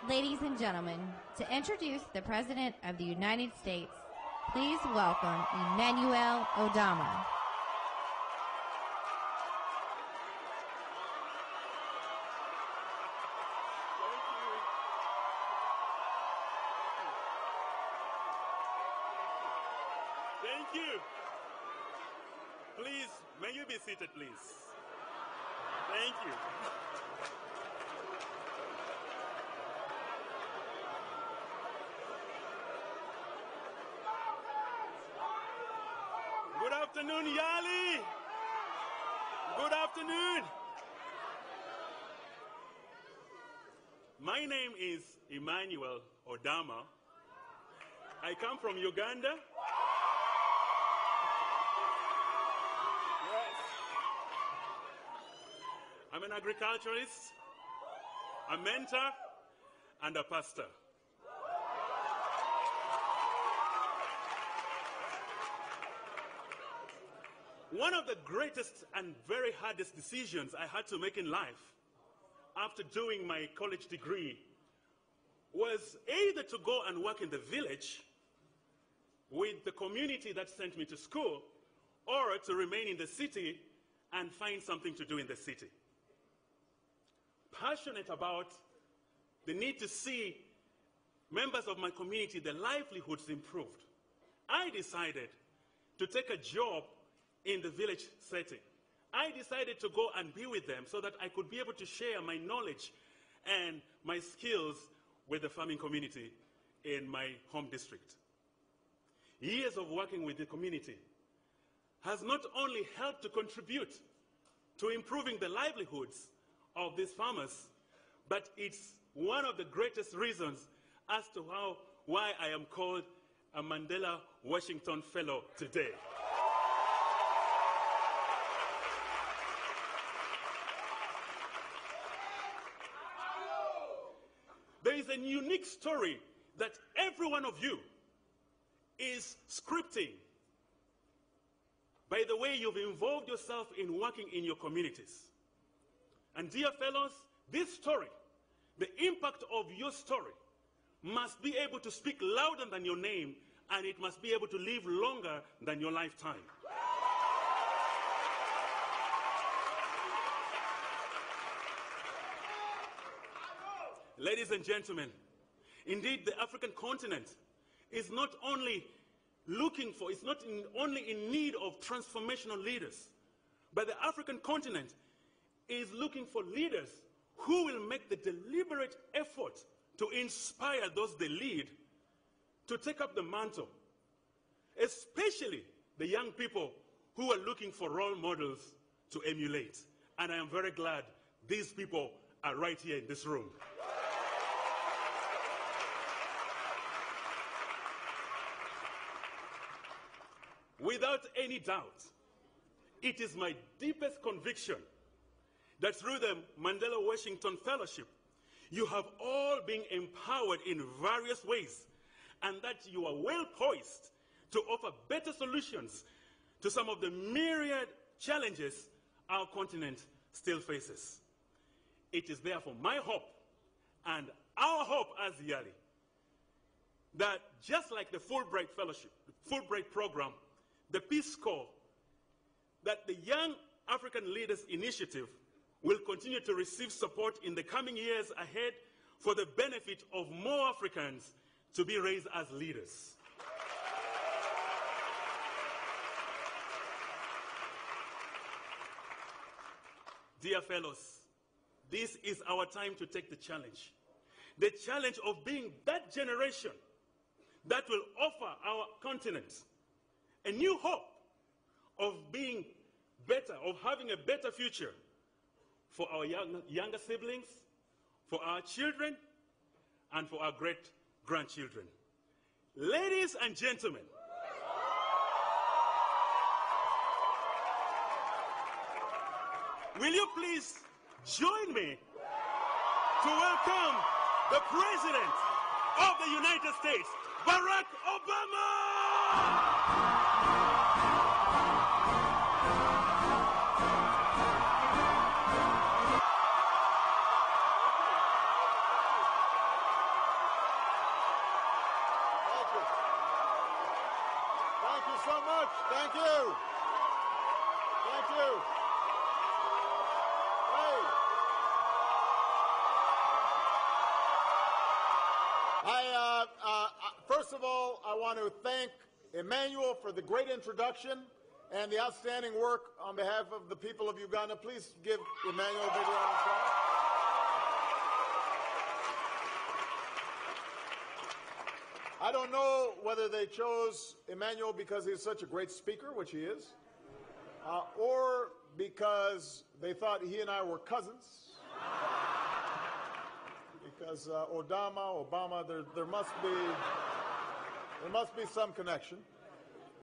Ladies and gentlemen, to introduce the President of the United States, please welcome Emmanuel Odama. Thank you. Please, may you be seated, please. Thank you. Good afternoon, YALI. Good afternoon. My name is Emmanuel Odama. I come from Uganda. Yes. I'm an agriculturalist, a mentor, and a pastor. One of the greatest and very hardest decisions I had to make in life after doing my college degree was either to go and work in the village with the community that sent me to school, or to remain in the city and find something to do in the city. Passionate about the need to see members of my community, their livelihoods improved, I decided to take a job in the village setting. I decided to go and be with them so that I could be able to share my knowledge and my skills with the farming community in my home district. Years of working with the community has not only helped to contribute to improving the livelihoods of these farmers, but it's one of the greatest reasons as to why I am called a Mandela Washington Fellow today. There is a unique story that every one of you is scripting by the way you've involved yourself in working in your communities. And dear fellows, this story, the impact of your story, must be able to speak louder than your name, and it must be able to live longer than your lifetime. Ladies and gentlemen, indeed the African continent is not only only in need of transformational leaders, but the African continent is looking for leaders who will make the deliberate effort to inspire those they lead to take up the mantle, especially the young people who are looking for role models to emulate. And I am very glad these people are right here in this room. Without any doubt, it is my deepest conviction that through the Mandela Washington Fellowship, you have all been empowered in various ways, and that you are well poised to offer better solutions to some of the myriad challenges our continent still faces. It is therefore my hope and our hope as YALI that just like the Fulbright Fellowship, the Fulbright program, the Peace Corps, that the Young African Leaders Initiative will continue to receive support in the coming years ahead for the benefit of more Africans to be raised as leaders. Dear fellows, this is our time to take the challenge of being that generation that will offer our continent a new hope of being better, of having a better future for our younger siblings, for our children, and for our great-grandchildren. Ladies and gentlemen, will you please join me to welcome the President of the United States, Barack Obama! you so much. Thank you. Thank you. Hey. First of all, I want to thank Emmanuel for the great introduction and the outstanding work on behalf of the people of Uganda. Please give Emmanuel a big round of applause. I don't know whether they chose Emmanuel because he's such a great speaker, which he is, or because they thought he and I were cousins. Because Obama, there must be some connection.